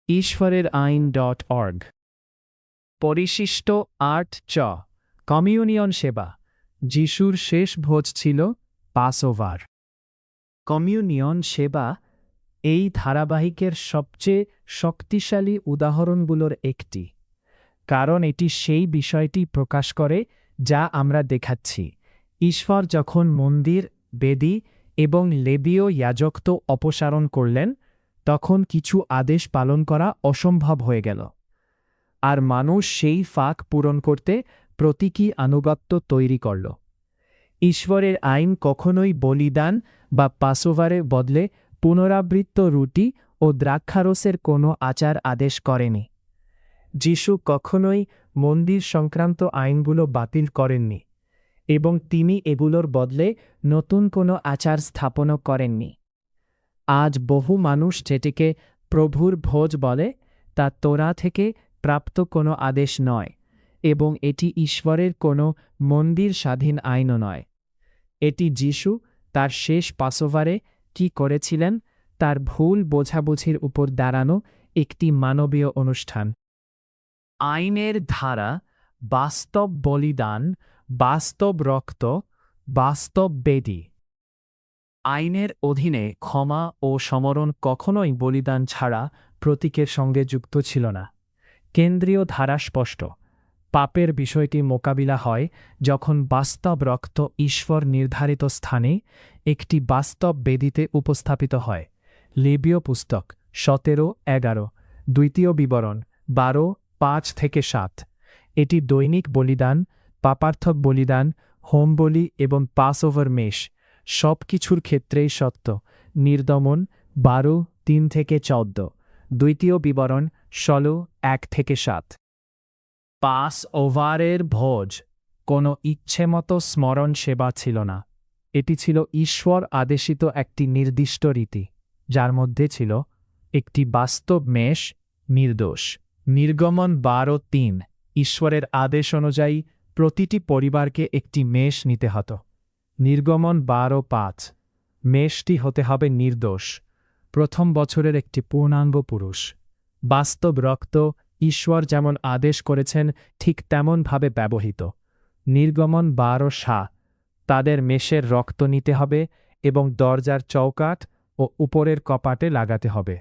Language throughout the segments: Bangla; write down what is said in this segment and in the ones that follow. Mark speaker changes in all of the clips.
Speaker 1: ঈশ্বরের আইন.org পরিশিষ্ট ৮ কমিউনিয়ন সেবা। যিশুর শেষ ভোজ ছিল পাসওভার। কমিউনিয়ন সেবা এই ধারাবাহিকের সবচেয়ে শক্তিশালী উদাহরণগুলোর একটি, কারণ এটি সেই বিষয়টি প্রকাশ করে যা আমরা দেখাচ্ছি। ঈশ্বর যখন মন্দির, বেদি এবং লেবীয় যাজকত্ব অপসারণ করলেন, তখন কিছু আদেশ পালন করা অসম্ভব হয়ে গেল। আর মানুষ সেই ফাঁক পূরণ করতে প্রতীকী আনুগত্য তৈরি করল। ঈশ্বরের আইন কখনোই বলিদান বা পাসওভারের বদলে পুনরাবৃত্ত রুটি ও দ্রাক্ষারসের কোনো আচার আদেশ করেনি। যিশু কখনোই মন্দির সংক্রান্ত আইনগুলো বাতিল করেননি, এবং তিনি এগুলোর বদলে নতুন কোনো আচার স্থাপনও করেননি। আজ বহু মানুষ যেটিকে প্রভুর ভোজ বলে, তা তোরা থেকে প্রাপ্ত কোনো আদেশ নয়, এবং এটি ঈশ্বরের কোনো মন্দির স্বাধীন আইনও নয়। এটি যিশু তার শেষ পাসওভারে কি করেছিলেন তার ভুল বোঝাবুঝির উপর দাঁড়ানো একটি মানবীয় অনুষ্ঠান। আইনের ধারা, বাস্তব বলিদান, বাস্তব রক্ত, বাস্তব বেদি। আইনের অধীনে ক্ষমা ও সমরণ কখনোই বলিদান ছাড়া প্রতীকের সঙ্গে যুক্ত ছিল না। কেন্দ্রীয় ধারা স্পষ্ট: পাপের বিষয়টি মোকাবিলা হয় যখন বাস্তব রক্ত ঈশ্বর নির্ধারিত স্থানে একটি বাস্তব বেদিতে উপস্থাপিত হয়। লেবীয় পুস্তক 17:11, দ্বিতীয় বিবরণ 12:5-7। এটি দৈনিক বলিদান, পাপার্থক বলিদান, হোম বলি এবং পাসওভার মেশ সব কিছুর ক্ষেত্রেই সত্য। নির্গমন 12:3-14, দ্বিতীয় বিবরণ 16:1-7। পাস ওভারের ভোজ কোনো ইচ্ছেমতো স্মরণ সেবা ছিল না। এটি ছিল ঈশ্বর আদেশিত একটি নির্দিষ্ট রীতি, যার মধ্যে ছিল একটি বাস্তব মেষ, নির্দোষ। নির্গমন 12:3, ঈশ্বরের আদেশ অনুযায়ী প্রতিটি পরিবারকে একটি মেষ নিতে হতো। নির্গমন 12:5, মেষটি হতে হবে নির্দোষ, প্রথম বছরের একটি পূর্ণাঙ্গ পুরুষ। বাস্তব রক্ত ঈশ্বর যেমন আদেশ করেছেন ঠিক তেমনভাবে ব্যবহৃত। নির্গমন 12:7, তাদের মেষের রক্ত নিতে হবে এবং দরজার চৌকাঠ ও উপরের কপাটে লাগাতে হবে।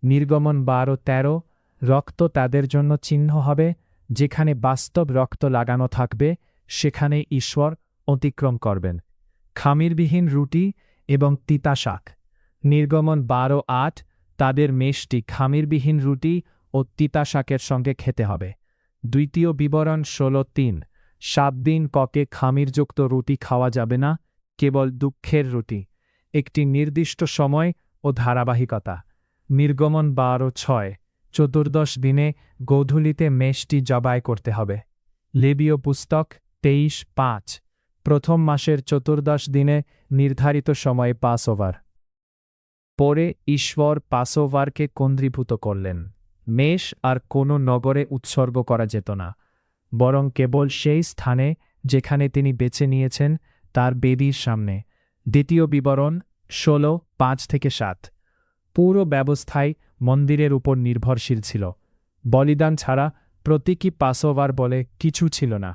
Speaker 1: নির্গমন 12:13, রক্ত তাদের জন্য চিহ্ন হবে, যেখানে বাস্তব রক্ত লাগানো থাকবে সেখানে ঈশ্বর অতিক্রম করবেন। খামিরবিহীন রুটি এবং তিতা শাক। নির্গমন 12:8, তাদের মেষটি খামিরবিহীন রুটি ও তিতা শাকের সঙ্গে খেতে হবে। দ্বিতীয় বিবরণ 16:3, 7 দিন ককে খামিরযুক্ত রুটি খাওয়া যাবে না, কেবল দুঃখের রুটি, একটি নির্দিষ্ট সময় ও ধারাবাহিকতা। নির্গমন 12:6, চতুর্দশ দিনে গোধূলিতে মেষটি জবাই করতে হবে। লেবীয় পুস্তক 23:5, প্রথম মাসের চতুর্দশ দিনে নির্ধারিত সময়ে পাসওভার। পরে ঈশ্বর পাসওভারকে কেন্দ্রীভূত করলেন। মেষ আর কোনো নগরে উৎসর্গ করা যেত না, বরং কেবল সেই স্থানে যেখানে তিনি বেছে নিয়েছেন, তার বেদির সামনে। দ্বিতীয় বিবরণ 16:5-7। পুরো ব্যবস্থাই মন্দিরের উপর নির্ভরশীল ছিল। বলিদান ছাড়া প্রতীকী পাসওভার বলে কিছু ছিল না।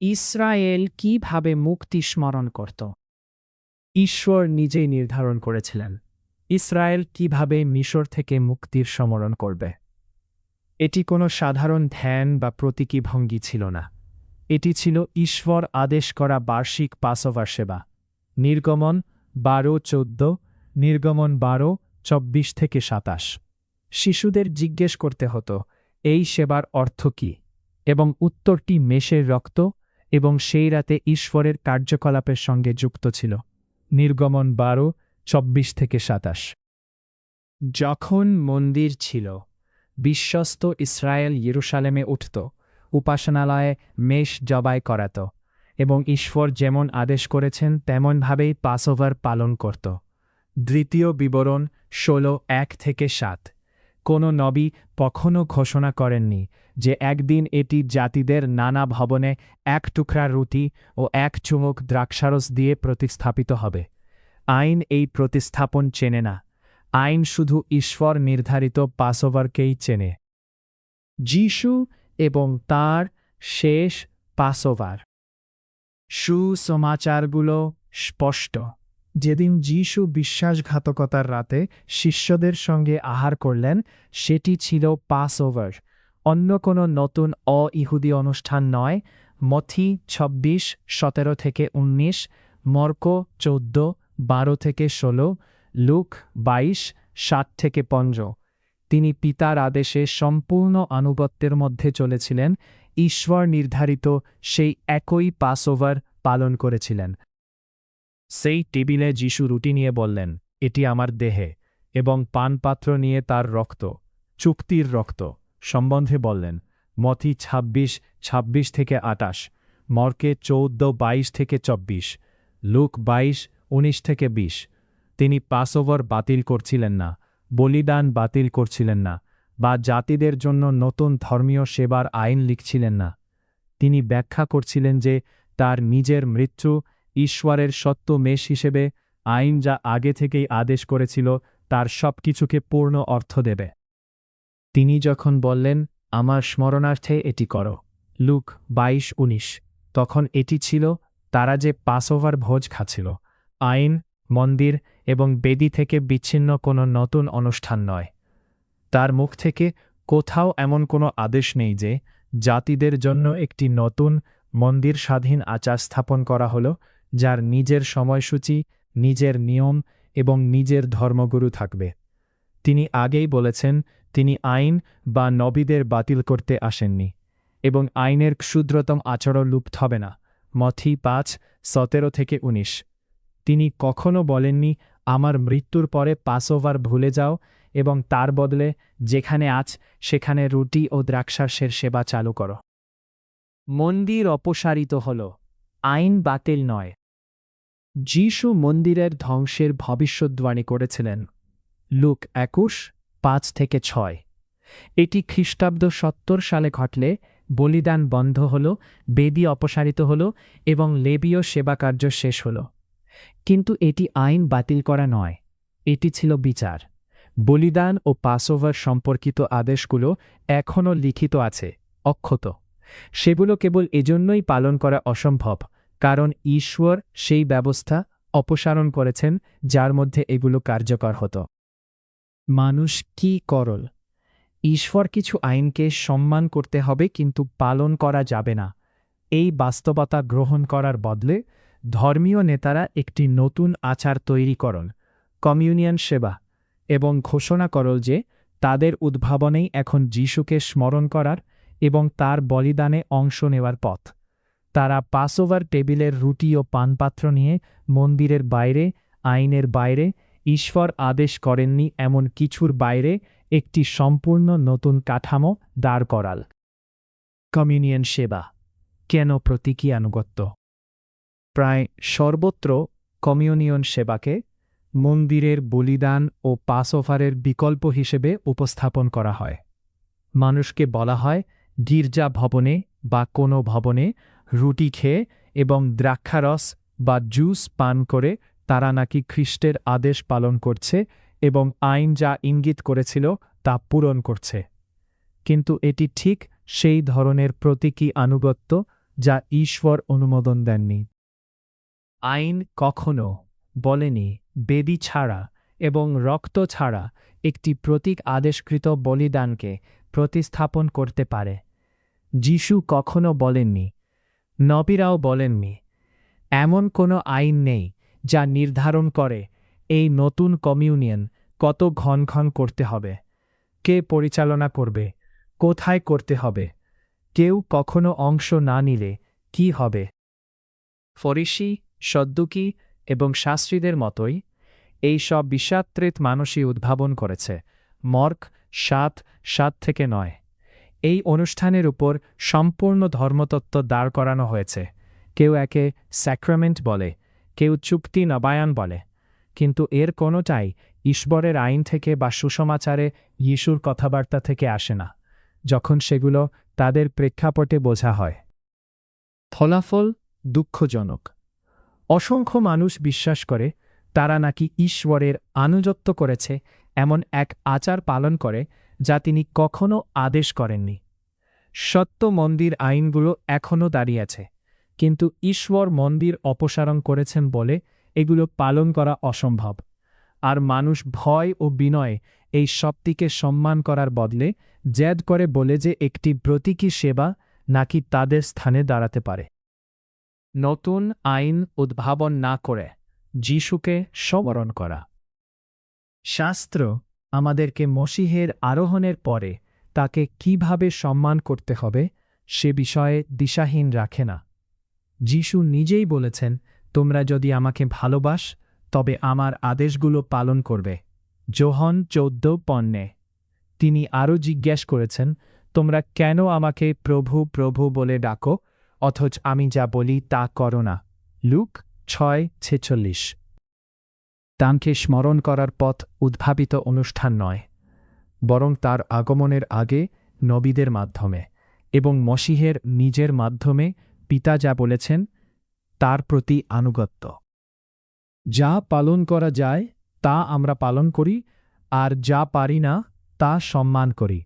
Speaker 1: ইসরায়েল কিভাবে মুক্তি স্মরণ করত? ঈশ্বর নিজেই নির্ধারণ করেছিলেন ইসরায়েল কিভাবে মিশর থেকে মুক্তির স্মরণ করবে। এটি কোনো সাধারণ ধ্যান বা প্রতীকী ভঙ্গি ছিল না। এটি ছিল ঈশ্বর আদেশ করা বার্ষিক পাসওভার সেবা। নির্গমন 12:14, নির্গমন 12:24-27। শিশুদের জিজ্ঞেস করতে হতো, এই সেবার অর্থ কী, এবং উত্তরটি মেষের রক্ত এবং সেই রাতে ঈশ্বরের কার্যকলাপের সঙ্গে যুক্ত ছিল। নির্গমন 12:24-27। যখন মন্দির ছিল, বিশ্বস্ত ইসরায়েল ইয়েরুশালেমে উঠত, উপাসনালয়ে মেষ জবাই করাত এবং ঈশ্বর যেমন আদেশ করেছেন তেমনভাবেই পাসওভার পালন করত। দ্বিতীয় বিবরণ 16:1-7। কোনো নবী কখনও ঘোষণা করেননি যে একদিন এটি জাতিদের নানা ভবনে এক টুকরা রুটি ও এক চুমুক দ্রাক্ষারস দিয়ে প্রতিস্থাপিত হবে। আইন এই প্রতিস্থাপন চেনে না। আইন শুধু ঈশ্বর নির্ধারিত পাসওভারকেই চেনে। যিশু এবং তার শেষ পাসওভার। সুসমাচারগুলো স্পষ্ট। যেদিন যিশু বিশ্বাসঘাতকতার রাতে শিষ্যদের সঙ্গে আহার করলেন, সেটি ছিল পাসওভার, অন্য কোনো নতুন অ-ইহুদি অনুষ্ঠান নয়। মথি 26:17-19, মর্কো 14:12-16, লুক 22:7-15। তিনি পিতার আদেশে সম্পূর্ণ আনুগত্যের মধ্যে চলেছিলেন, ঈশ্বর নির্ধারিত সেই একই পাসওভার পালন করেছিলেন। সেই টেবিলে যিশু রুটি নিয়ে বললেন, এটি আমার দেহে, এবং পানপাত্র নিয়ে তার রক্ত, চুক্তির রক্ত সম্বন্ধে বললেন। মথি 26:26-28, মর্কে 14:22-24, লুক 22:19-20। তিনি পাসওভার বাতিল করছিলেন না, বলিদান বাতিল করছিলেন না, বা জাতিদের জন্য নতুন ধর্মীয় সেবার আইন লিখছিলেন না। তিনি ব্যাখ্যা করছিলেন যে তার নিজের মৃত্যু ঈশ্বরের সত্য মেষ হিসেবে আইন যা আগে থেকেই আদেশ করেছিল তার সব কিছুকে পূর্ণ অর্থ দেবে। তিনি যখন বললেন, আমার স্মরণার্থে এটি করো, লুক 22:19, তখন এটি ছিল তারা যে পাসওভার ভোজ খাচ্ছিল, আইন, মন্দির এবং বেদি থেকে বিচ্ছিন্ন কোনো নতুন অনুষ্ঠান নয়। তার মুখ থেকে কোথাও এমন কোনো আদেশ নেই যে জাতিদের জন্য একটি নতুন মন্দির স্বাধীন আচার স্থাপন করা হলো, যার নিজের সময়সূচি, নিজের নিয়ম এবং নিজের ধর্মগুরু থাকবে। তিনি আগেই বলেছেন, তিনি আইন বা নবীদের বাতিল করতে আসেননি, এবং আইনের ক্ষুদ্রতম আচরণ লুপ্ত হবে না। মথি 5:17-19। তিনি কখনো বলেননি, আমার মৃত্যুর পরে পাসওভার ভুলে যাও এবং তার বদলে যেখানে আছ সেখানে রুটি ও দ্রাক্ষারসের সেবা চালু করো। মন্দির অপসারিত হল, আইন বাতিল নয়। যিশু মন্দিরের ধ্বংসের ভবিষ্যদ্বাণী করেছিলেন, লুক 21:5-6। এটি খ্রিস্টাব্দ 70 সালে ঘটলে বলিদান বন্ধ হল, বেদি অপসারিত হল এবং লেবীয় সেবাকার্য শেষ হল। কিন্তু এটি আইন বাতিল করা নয়, এটি ছিল বিচার। বলিদান ও পাসওভার সম্পর্কিত আদেশগুলো এখনও লিখিত আছে, অক্ষত। সেগুলো কেবল এজন্যই পালন করা অসম্ভব কারণ ঈশ্বর সেই ব্যবস্থা অপসারণ করেছেন যার মধ্যে এগুলো কার্যকর হতো। মানুষ কি করল? ঈশ্বর কিছু আইনকে সম্মান করতে হবে কিন্তু পালন করা যাবে না, এই বাস্তবতা গ্রহণ করার বদলে ধর্মীয় নেতারা একটি নতুন আচার তৈরি করল, কমিউনিয়ন সেবা, এবং ঘোষণা করল যে তাদের উদ্ভাবনেই এখন যিশুকে স্মরণ করার এবং তার বলিদানে অংশ নেওয়ার পথ। তারা পাসওভার টেবিলের রুটি ও পানপাত্র নিয়ে মন্দিরের বাইরে, আইনের বাইরে, ঈশ্বর আদেশ করেননি এমন কিছুর বাইরে একটি সম্পূর্ণ নতুন কাঠামো দাঁড় করাল। কমিউনিয়ন সেবা কেন প্রতীকী আনুগত্য? প্রায় সর্বত্র কমিউনিয়ন সেবাকে মন্দিরের বলিদান ও পাসওভারের বিকল্প হিসেবে উপস্থাপন করা হয়। মানুষকে বলা হয় গির্জা ভবনে বা কোনো ভবনে রুটি খেয়ে এবং দ্রাক্ষারস বা জুস পান করে তারা নাকি খ্রিস্টের আদেশ পালন করছে এবং আইন যা ইঙ্গিত করেছিল তা পূরণ করছে। কিন্তু এটি ঠিক সেই ধরনের প্রতীকী আনুগত্য যা ঈশ্বর অনুমোদন দেননি। আইন কখনো বলেনি বেদি ছাড়া এবং রক্ত ছাড়া একটি প্রতীক আদেশকৃত বলিদানকে প্রতিস্থাপন করতে পারে। যিশু কখনো বলেননি, নবীরাও বলেননি, এমন কোনো আইন নেই যা নির্ধারণ করে এই নতুন কমিউনিয়ন কত ঘন ঘন করতে হবে, কে পরিচালনা করবে, কোথায় করতে হবে, কেউ কখনো অংশ না নিলে কি হবে। ফরিসি, সদ্দুকি এবং শাস্ত্রীদের মতোই এই সব বিশ্বাত্রিত মানুষই উদ্ভাবন করেছে। মর্ক 7:7-9। এই অনুষ্ঠানের উপর সম্পূর্ণ ধর্মতত্ত্ব দাঁড় করানো হয়েছে। কেউ একে স্যাক্রামেন্ট বলে, কেউ চুক্তি নবায়ন বলে, কিন্তু এর কোনোটাই ঈশ্বরের আইন থেকে বা সুসমাচারে যিশুর কথাবার্তা থেকে আসে না, যখন সেগুলো তাদের প্রেক্ষাপটে বোঝা হয়। ফলাফল দুঃখজনক। অসংখ্য মানুষ বিশ্বাস করে তারা নাকি ঈশ্বরের আনুগত্য করেছে এমন এক আচার পালন করে যা তিনি কখনো আদেশ করেননি। সত্য মন্দির আইনগুলো এখনও দাঁড়িয়ে আছে, কিন্তু ঈশ্বর মন্দির অপসারণ করেছেন বলে এগুলো পালন করা অসম্ভব। আর মানুষ ভয় ও বিনয়ে এই শক্তিকে সম্মান করার বদলে জেদ করে বলে যে একটি প্রতীকী সেবা নাকি তাদের স্থানে দাঁড়াতে পারে। নতুন আইন উদ্ভাবন না করে যিশুকে স্মরণ করা। শাস্ত্র আমাদেরকে মসীহের আরোহণের পরে তাকে কিভাবে সম্মান করতে হবে সে বিষয়ে দিশাহীন রাখে না। যিশু নিজেই বলেছেন, তোমরা যদি আমাকে ভালোবাস তবে আমার আদেশগুলো পালন করবে। যোহন 14:5। তিনি আরও জিজ্ঞেস করেছেন, তোমরা কেন আমাকে প্রভু প্রভু বলে ডাকো, অথচ আমি যা বলি তা করো না। লুক 6:46। তাঁকে স্মরণ করার পথ উদ্ভাবিত অনুষ্ঠান নয়, বরং তার আগমনের আগে নবীদের মাধ্যমে এবং মসীহের নিজের মাধ্যমে পিতা যা বলেছেন তার প্রতি আনুগত্য। যা পালন করা যায় তা আমরা পালন করি, আর যা পারি না তা সম্মান করি।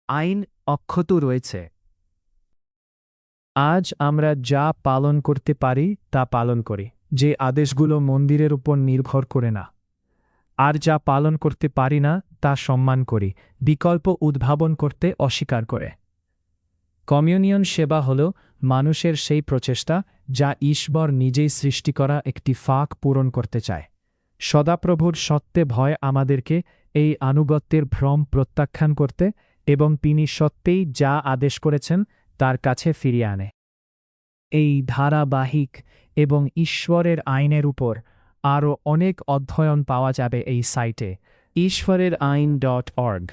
Speaker 1: আইন অক্ষত রয়েছে। আজ আমরা যা পালন করতে পারি তা পালন করি, যে আদেশগুলো মন্দিরের উপর নির্ভর করে না। আর যা পালন করতে পারি না তা সম্মান করি, বিকল্প উদ্ভাবন করতে অস্বীকার করে। কমিউনিয়ন সেবা হল মানুষের সেই প্রচেষ্টা যা ঈশ্বর নিজেই সৃষ্টি করা একটি ফাঁক পূরণ করতে চায়। সদাপ্রভুর সত্যে ভয় আমাদেরকে এই আনুগত্যের ভ্রম প্রত্যাখ্যান করতে এবং তিনি সত্যিই যা আদেশ করেছেন তার কাছে ফিরিয়ে আনে। এই ধারাবাহিক এবং ঈশ্বরের আইনের উপর আরও অনেক অধ্যয়ন পাওয়া যাবে এই সাইটে, ishwarerain.org।